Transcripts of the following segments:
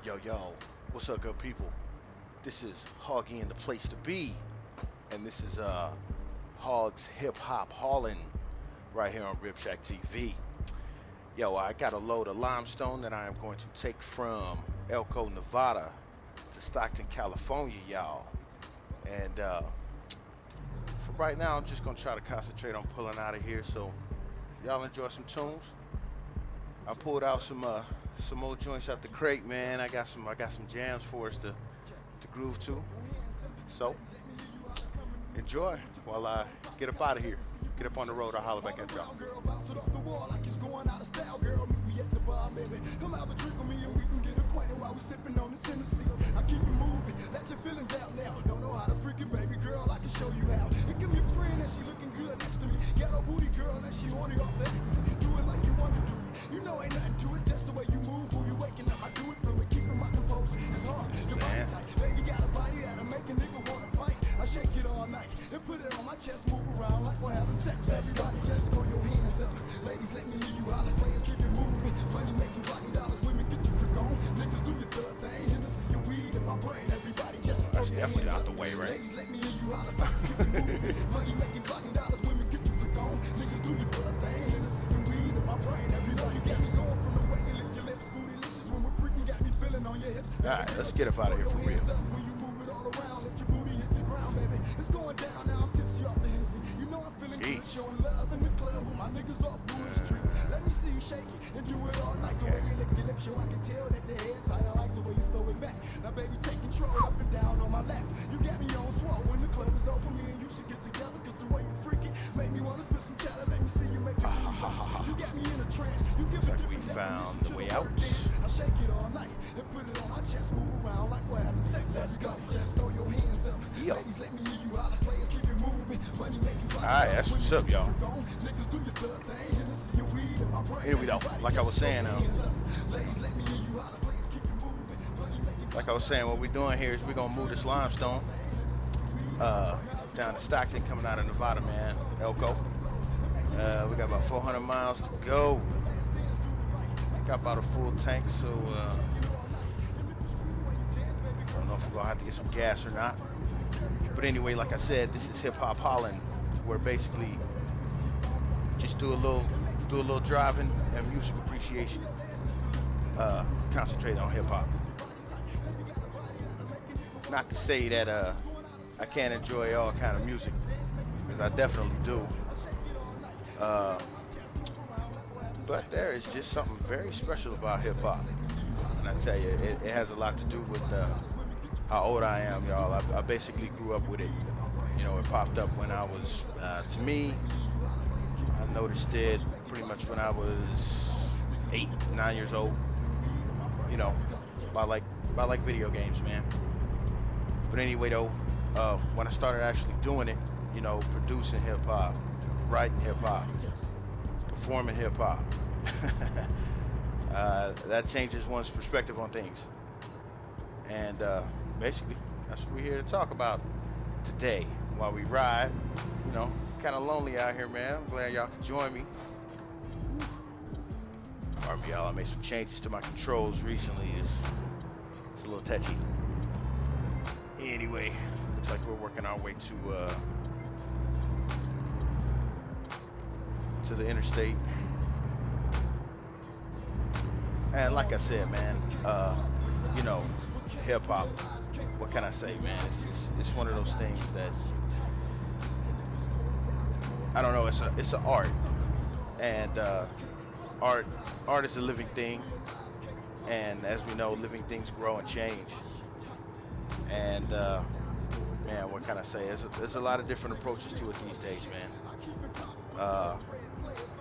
Yo, what's up, good people? This is Hawggy in the place to be, and this is Hawg's Hip Hop Haulin right here on Ribshack TV. Yo, I got a load of limestone that I am going to take from Elko, Nevada to Stockton, California, y'all. And for right now, I'm just gonna try to concentrate on pulling out of here. So y'all enjoy some tunes. I pulled out some old joints out the crate, man. I got some jams for us to groove to. So enjoy while I get up out of here. Get up on the road. I'll holler back at y'all. Come have a drink with me and we can get acquainted while we sipping on this Tennessee. I keep it moving, let your feelings out now. Don't know how to freaking baby girl, I can show you how. And give me a friend and she looking good next to me. Get a booty girl and she horny off the ecstasy. Do it like you wanna do it. You know ain't nothing to it, that's the way you move. Who you waking up, I do it fluid, keeping my composure. It's hard, your body tight. Baby got a body that'll make a nigga wanna fight. I shake it all night and put it on my chest, move around like we're having sex. Everybody just throw your hands up. Ladies, let me hear you holler. Players keep it moving. Money making $1,000, women get your freak on. Niggas do your third thing. Hennessy, your weed in my brain. Everybody just throw your hands up. Out the way, right? Ladies, let me hear you holler. Players keep it moving. Money making $1,000, women get your freak on. Niggas do your third thing. Hennessy, your weed in my brain. Everybody got me going from the way you lick your lips. Bootylicious when we're freaking, got me feeling on your hips. Alright, let's get up out of here for real. When you move it all around, let your booty hit the ground, baby. It's going down now. I'm tipsy off the Hennessy. You know I'm feeling good, showing love in the club with my niggas off Wood Street. Let me see you shake it and do it all night. The way you lick your lips, yo, I can tell that the head tight. I like the way you throw it back. Now, baby, take control up and down on my lap. You got me on swole when the club is open. Me and you should get together, cause the way you freak it make me wanna spit some chatter. Let me see you make it really bounce. You got me in a trance. You give me different definitions to the way out. I shake it all night and put it on my chest. Move around like we're having sex. Let's go. Just throw your hands up. Ladies, let me hear you holler. Players keep it moving. Money making. Alright, that's what's up, y'all. Here we go. Like I was saying, what we're doing here is we're gonna move this limestone down to Stockton, coming out of Nevada, man. Elko. We got about 400 miles to go. Got about a full tank, so I don't know if we're gonna have to get some gas or not. But anyway, like I said, this is Hip Hop Haulin, where basically just do a little driving and music appreciation. Concentrate on hip hop. Not to say that I can't enjoy all kind of music, because I definitely do. But there is just something very special about hip hop, and I tell you, it has a lot to do with how old I am, y'all. I basically grew up with it. You know, it popped up when I was, to me, I noticed it pretty much when I was 8, 9 years old. You know, by like video games, man. But anyway, though, when I started actually doing it, you know, producing hip hop, writing hip hop, performing hip hop, that changes one's perspective on things. And basically, that's what we're here to talk about today while we ride. You know, kind of lonely out here, man. I'm glad y'all could join me. Pardon me, y'all. I made some changes to my controls recently. It's a little touchy. Anyway, looks like we're working our way to the interstate. And like I said, man, you know, hip hop. What can I say, man? It's one of those things that, I don't know. It's an art, and art is a living thing, and as we know, living things grow and change. And man, what can I say? There's a lot of different approaches to it these days, man. I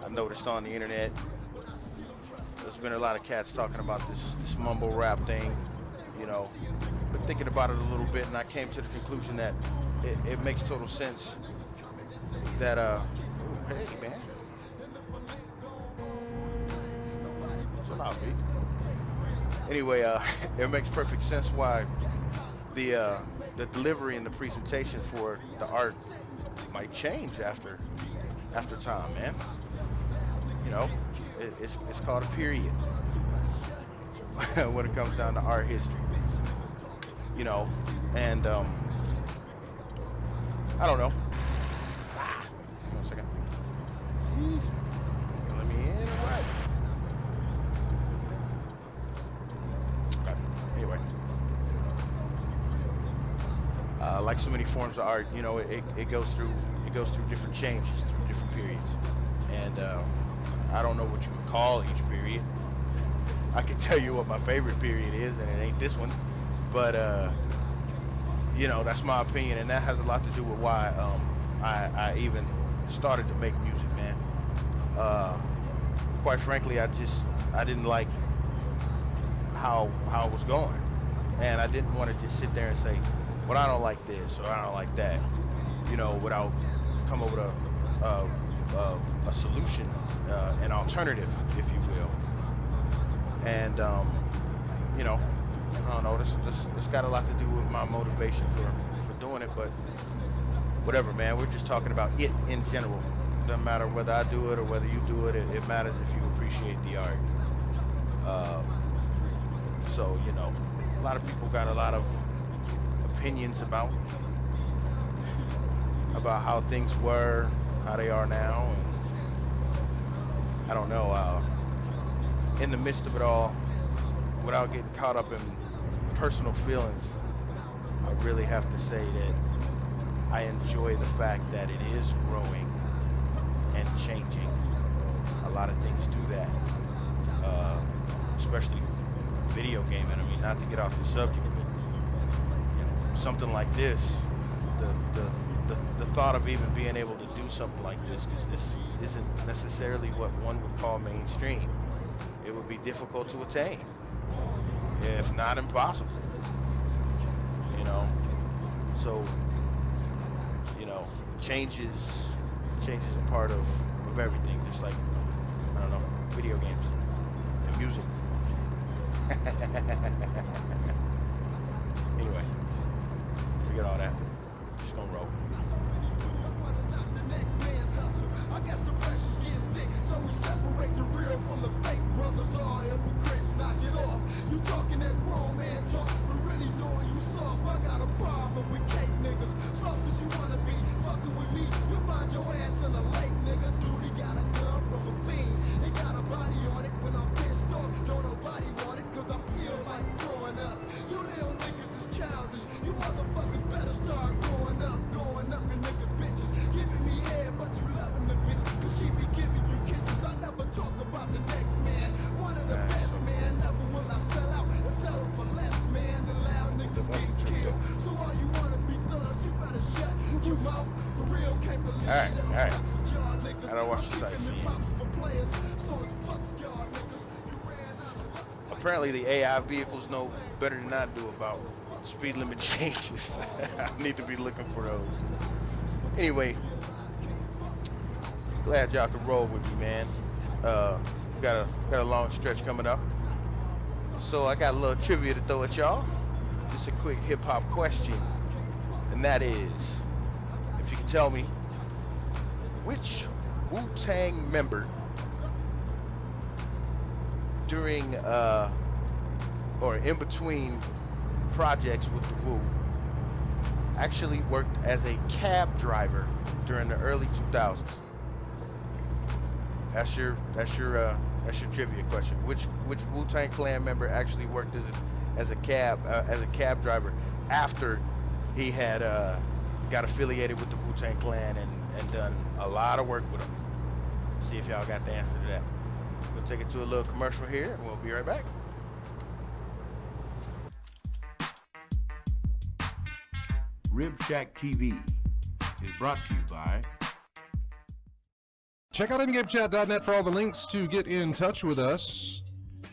noticed on the internet, there's been a lot of cats talking about this mumble rap thing. You know, been thinking about it a little bit, and I came to the conclusion that it makes total sense that hey man, chill out, B. Anyway, it makes perfect sense why the delivery and the presentation for the art might change after time, man. You know, it's called a period. when it comes down to art history, you know, and I don't know. Hang on a second. Jeez. Let me in or what? Okay. Anyway. Like so many forms of art, you know, it goes through different changes through different periods, and I don't know what you would call each period. I can tell you what my favorite period is, and it ain't this one, but you know, that's my opinion, and that has a lot to do with why I even started to make music, man. Quite frankly, I didn't like how it was going, and I didn't want to just sit there and say, well, I don't like this or I don't like that, you know, without come up with a solution, an alternative, if you will. And you know, I don't know, this got a lot to do with my motivation for doing it, but whatever, man. We're just talking about it in general. Doesn't matter whether I do it or whether you do it. It matters if you appreciate the art. So, you know, a lot of people got a lot of opinions about how things were, how they are now, and I don't know. In the midst of it all, without getting caught up in personal feelings, I really have to say that I enjoy the fact that it is growing and changing. A lot of things do that, especially video gaming. I mean, not to get off the subject, but you know, something like this, the thought of even being able to do something like this, because this isn't necessarily what one would call mainstream. It would be difficult to attain, if not impossible, you know. So, you know, change is a part of everything, just like, I don't know, video games and music. Anyway, forget all that. Just gonna roll. I guess the pressure's getting thick, so we separate the real from the fake. Brothers are hypocrites, knock it off. You talking that grown man talk, but really knowing you soft. I got a problem with cake niggas. Soft as you wanna be, fucking with me, you'll find your ass in the lake, nigga. Duty got a gun from a fiend. They got a body on it when I'm pissed off. Don't nobody want it, cause I'm ill like growing up. You little niggas is childish. You motherfuckers better start growing up, your niggas bitches. Giving me head, but you loving the bitch, cause she be giving you kisses. I never talk about the next man. One of the best, man. Never will I sell out and settle for less, man. The loud niggas get killed. So all you wanna be thugs, you better shut your mouth. For real, can't believe that I'm stuck with y'all niggas. I don't watch the sightseeing. Apparently the AI vehicles know better than I do about speed limit changes. I need to be looking for those. Anyway, glad y'all could roll with me, man. Got a long stretch coming up, so I got a little trivia to throw at y'all. Just a quick hip hop question, and that is, if you can tell me which Wu-Tang member during or in between projects with the Wu actually worked as a cab driver during the early 2000s. That's your trivia question. Which Wu-Tang Clan member actually worked as a cab driver after he had got affiliated with the Wu-Tang Clan and done a lot of work with them? See if y'all got the answer to that. We'll take it to a little commercial here, and we'll be right back. Ribshack TV is brought to you by... Check out InGameChat.net for all the links to get in touch with us.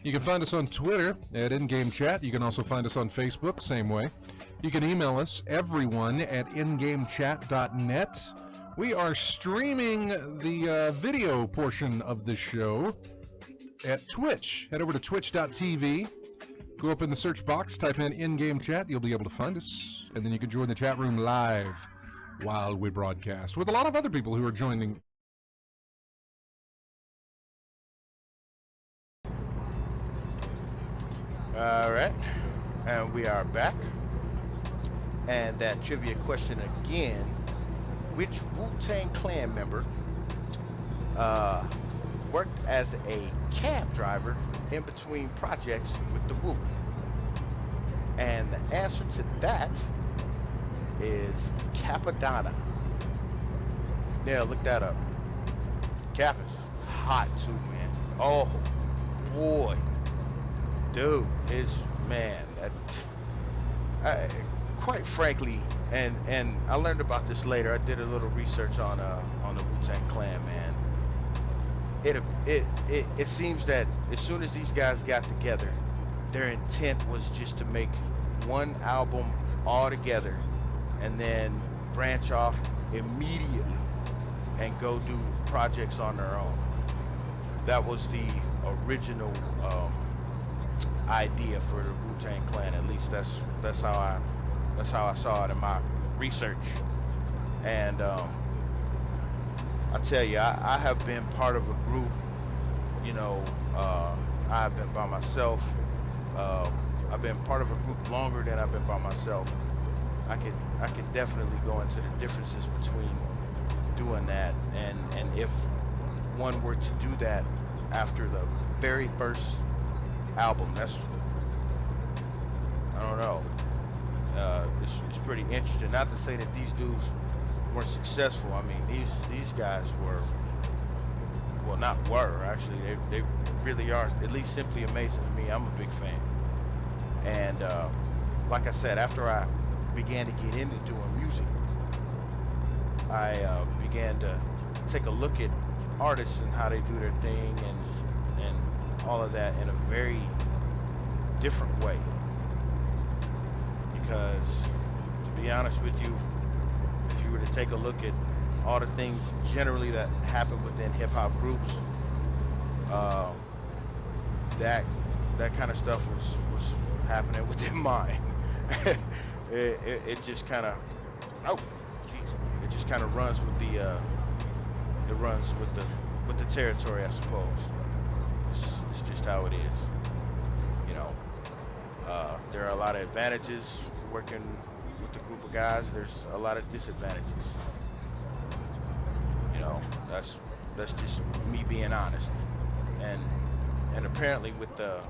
You can find us on Twitter at InGameChat. You can also find us on Facebook, same way. You can email us, everyone, at InGameChat.net. We are streaming the video portion of this show at Twitch. Head over to twitch.tv. Go up in the search box, type in Game Chat. You'll be able to find us. And then you can join the chat room live while we broadcast with a lot of other people who are joining. All right, and we are back. And that trivia question again: which Wu-Tang Clan member worked as a cab driver in between projects with the Wu? And the answer to that is Capadonna. Yeah, look that up. Cap is hot too, man. Oh boy, dude, quite frankly, and I learned about this later. I did a little research on the Wu-Tang Clan, man. It seems that as soon as these guys got together, their intent was just to make one album all together and then branch off immediately and go do projects on their own. That was the original idea for the Wu-Tang Clan. At least that's how I saw it in my research. And I tell you, I have been part of a group. You know, I've been by myself. I've been part of a group longer than I've been by myself. I could definitely go into the differences between doing that and if one were to do that after the very first album. That's, I don't know. It's pretty interesting. Not to say that these dudes weren't successful. I mean, these guys were, well, not were, actually. They really are, at least simply amazing to me. I'm a big fan. And like I said, after I began to get into doing music, I began to take a look at artists and how they do their thing and all of that in a very different way. Because, to be honest with you, if you were to take a look at all the things generally that happen within hip-hop groups, that kind of stuff was happening within mine. It just kind of, it just kind of runs with the territory, I suppose. It's just how it is. You know, there are a lot of advantages working with a group of guys. There's a lot of disadvantages. You know, that's just me being honest. And apparently with the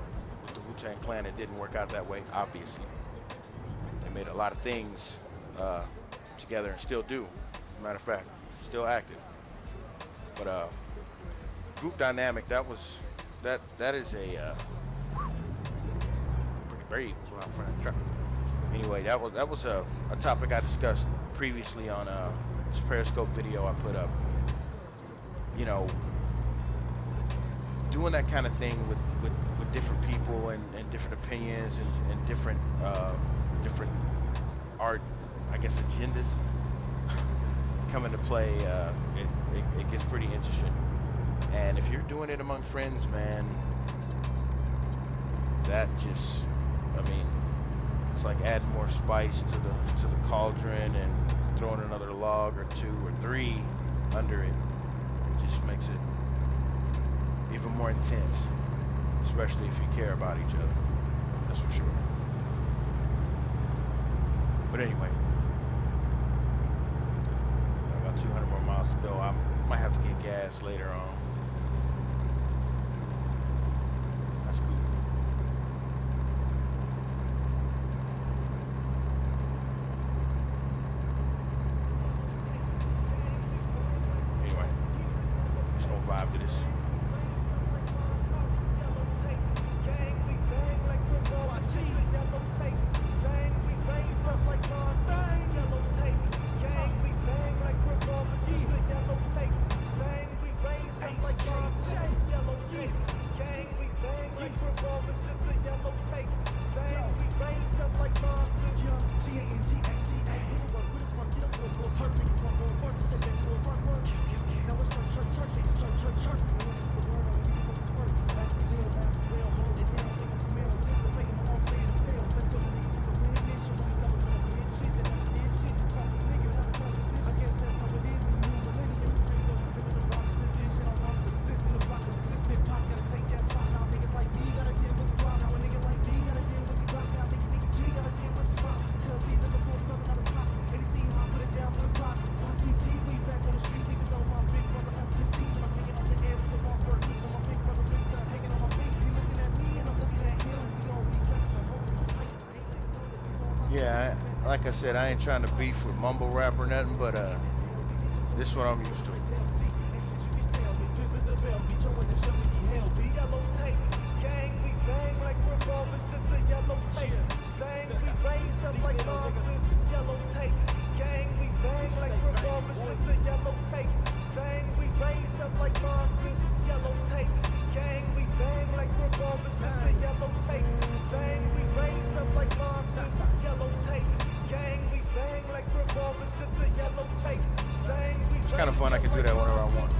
Wu-Tang Clan, it didn't work out that way. Obviously, they made a lot of things together and still do. As a matter of fact, still active. But group dynamic, that is a pretty brave out front of the truck. Anyway, that was a topic I discussed previously on this Periscope video I put up. You know, doing that kind of thing with different people and different opinions and different art, I guess, agendas come into play. It gets pretty interesting. And if you're doing it among friends, man, that just, I mean, it's like adding more spice to the cauldron and throwing another log or two or three under it. It just makes it even more intense, especially if you care about each other. That's for sure. But anyway, I got 200 more miles to go. I might have to get gas later on. That's cool. Anyway, just gonna vibe to this. Yeah, like I said, I ain't trying to beef with mumble rap or nothing, but this is what I'm used to. Yellow tape, gang, we bang like revolvers, just a yellow tape. Bang, we raised up like monsters. Yellow tape, gang, we bang like revolvers, just a yellow tape. Bang, we raised up like monsters. Yellow tape, gang, we bang like revolvers, just a yellow tape. Bang, we raised up like monsters. Yellow tape, gang, we bang like revolvers, just a yellow tape. Bang, we It's kind of fun. I can do that whenever I want.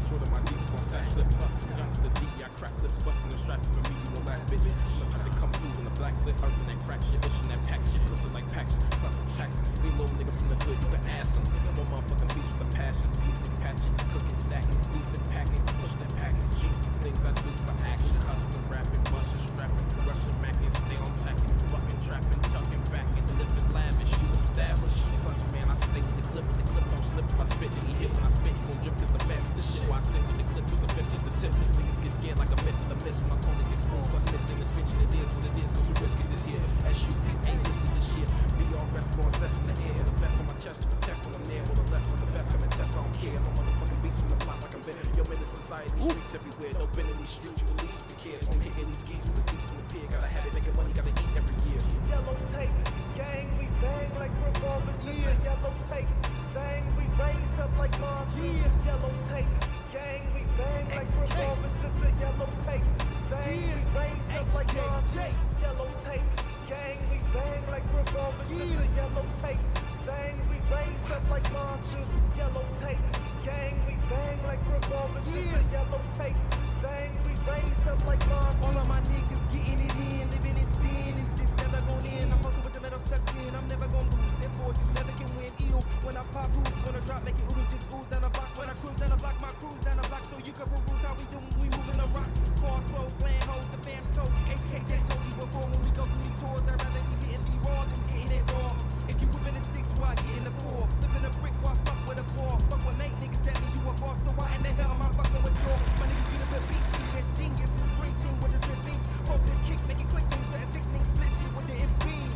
Sure that my knees won't stack flip plus jump to the D, I crack lips, busting the strap for me, you won't last bitch. Look how they come through in the black clip, earth and that crack shit, issue that pack shit, twisted like packs, plus some tracks. We little nigga from the hood, you can ask them. I'm a motherfucking beast with a passion, decent patching, cooking, stacking, decent packing, push that package, these things I do for action, hustling, rapping, busting, strapping, rushing, macking, stay on tacking, fucking trapping, tucking, backing, living lavish, you establish. Plus man, I stay with the clip don't slip, I spit and he hit when I spit, you gon' drip cause the fans this shit. I sit with the clip, use a fifth just a tip. Niggas get scared like a myth with a miss. When I call it, get spoons, plus missed in this bitch. It is what it is, cause we risking this here. SUP ain't listed this year. Be all rest, born cess in the air. The best on my chest to protect when I'm near. All the less from the best, come and test, I don't care. No motherfucking beats from the block like I'm been. Yo, in the society, streets everywhere. No been in these streets, you release the kids. So I'm hitting these geeks with a decent appear. Gotta have it, making money, gotta eat every year. Yellow tape, gang, we bang like revolvers, just a yellow tape. Bang, we raised up like monsters. Yellow tape, gang, we bang like revolvers, just a yellow tape. Bang, we raised up like monsters. Yellow tape, gang, we bang like revolvers, just a yellow tape. Bang, we raised up like monsters. Yellow tape, gang, we bang like revolvers, just a yellow tape. Bang, we raised up like monsters. All of my niggas getting it in, living in sin. Is this ever gon' end? I'm hustling with the metal tucked in. I'm never gon' lose. Therefore, you never can win. Ew. When I pop who's gonna drop, make it oodles, just ooze down the block. When I cruise down the block, my crew's down the block, so you can peruse how we do when we moving the rocks. Cars close, land hoes, the fam's cold. HKJ told you before when we go through these tours, I'd rather be hitting the raw than getting it raw. If you whipping a 6, why getting the 4? Flipping a brick, why fuck with a 4? Fuck with 8 niggas, that means you a boss. So why in the hell am I fucking with your? My niggas get a bit beat, it's genius. It's dream team with the drip beats. Hope the kick, make it quick, things that sickening split shit with the MPs.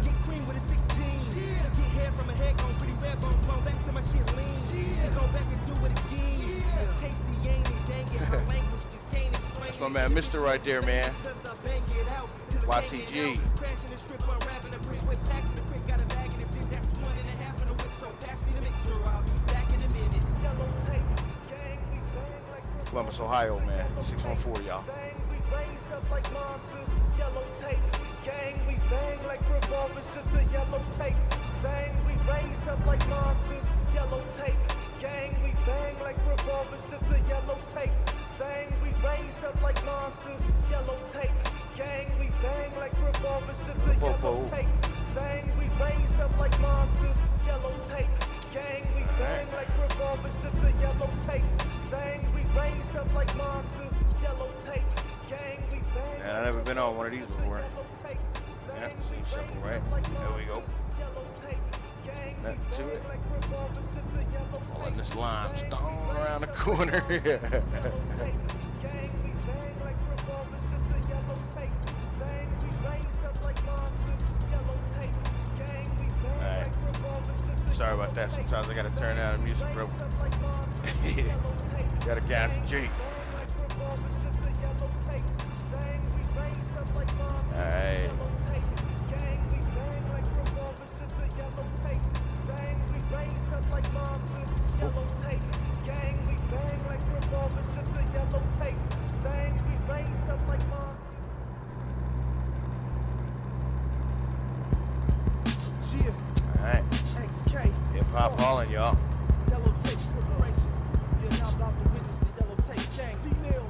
Get cream with a 16. Get hair from a head, go pretty red bone, blow back to my shit lean. Go back and do it again. Tasty ain't it, dang it, my language just can't explain. That's my man, Mr. right there, man. YTG. Crashing the strip, unwrapping the bridge with packs. The quick got a bag in the fridge, that's 1.5 in the whip. So pass me the mixer, I'll be back in a minute. Yellow tape, gang, we bang like Columbus, Ohio, man. 6140, y'all. Bang, we raised up like monsters. Yellow tape, gang, we bang like revolvers, just a yellow tape. Bang, we raised up like monsters. Yellow tape, gang, we bang like revolvers, just a yellow tape. Bang, we raised up like monsters. Yellow tape, gang, we bang like revolvers, just a yellow tape. Bang, we raised up like monsters. Yellow tape, gang, we bang like revolvers, just a yellow tape. Bang, we raised up like monsters. Yellow tape, gang, we bang. Man, I've never been on one of these before. Yeah, seems simple, right? There we go. Nothing to it. Pulling this limestone around the corner. Alright. Sorry about that. Sometimes I gotta turn down the music, bro. Gotta concentrate. Alright. Alright. Hip hop Haulin, y'all. Yellow tape preparation. You're now about to witness the yellow tape gang.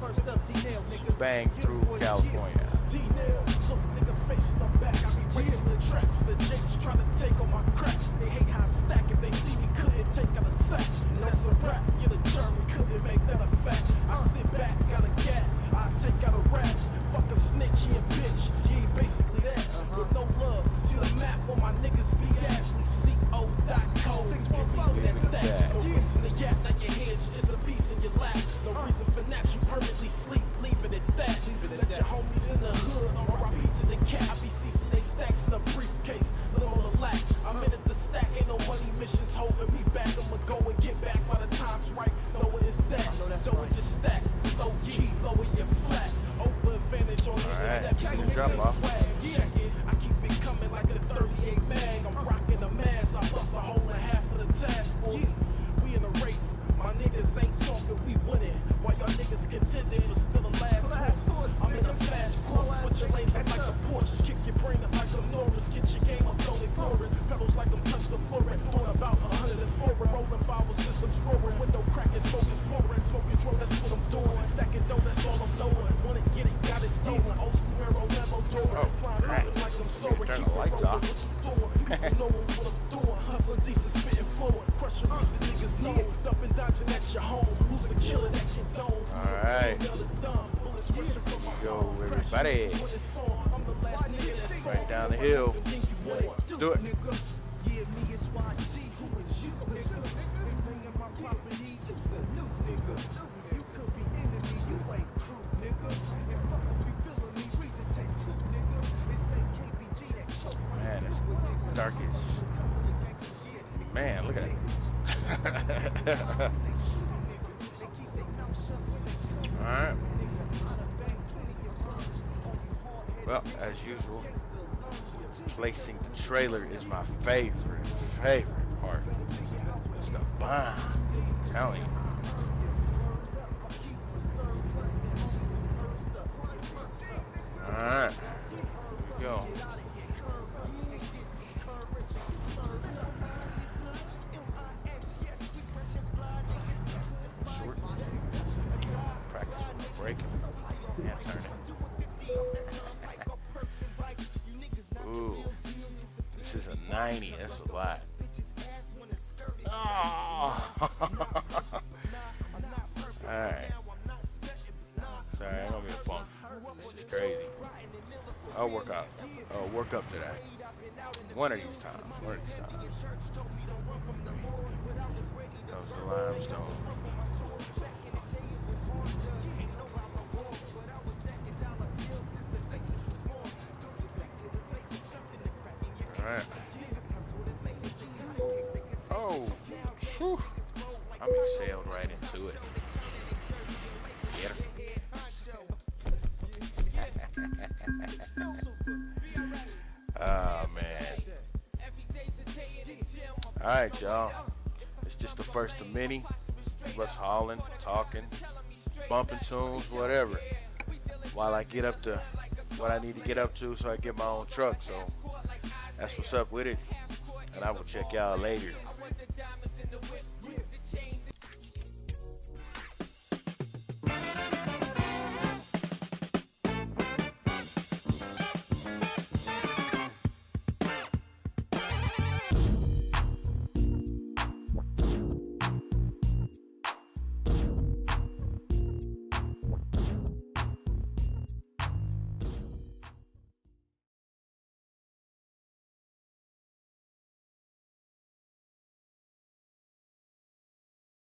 First up, D-Nail, nigga. Bang through California. D-Nail, look, nigga, facing them back. I be racing the tracks. The Jakes trying to take on my crack. They hate how I stack. If they see me, couldn't take out a sack. That's a rap. You're the German, couldn't make that a fact. I sit back, got a gap. I take out a rap. Fuck a snitch, he a bitch. Yeah, basically that. With no love. See the map where my niggas be at. CO.co. 614 that. No reason to yap. Now your head's just a piece in your lap. No reason for naps. You permanently sleep. Leave it at that. Let your homies in the hood. R.I.P. to the cat. I be ceasing they drop off. Check it, I keep it coming like a 38 mag. I'm rocking a mask, I bust a hole in half of the task force. We in a race, my niggas ain't talking, we winning. While y'all niggas contending, but still a last horse. I'm in a fast course, switch your lanes up like a Porsche. Kick your brain up like a Norris, get your game up, don't ignore it. Pedals like I'm touch the floor and doing about 104. Rolling power systems roaring, window cracking, smoke is pouring. Smoke control, that's what I'm doing. Stacking dough, that's all I'm knowing. Wanna get it, got it stolen. Old school arrow, Lambo door. Flying moving like I'm soaring. Turn Keep the it lights rolling, off. what you doing? People knowing what I'm doing. Hustling decent, spitting fluent. Crushing recent niggas know. Dumping, dodging at your home. Who's a killer that can dome? Alright. Go, everybody. Right down the hill. Let's do it. Man, it's darkest. Man, look at that. Alright. Well, as usual, placing the trailer is my favorite part. It's the bomb. I'm telling you. Alright. Here we go. Short. Practice with breaking and turning. Ooh, this is a 90. That's a lot. Oh. Alright. Sorry, I'm gonna be a punk. This is crazy. I'll work up to that. One of these times. Comes the limestone. Alright. Oh, whew. I mean, sailed right into it. Get her. Oh, man. Alright, y'all. It's just the first of many of us hauling, talking, bumping tunes, whatever. While I get up to what I need to get up to so I get my own truck. So that's what's up with it. And I will check y'all later.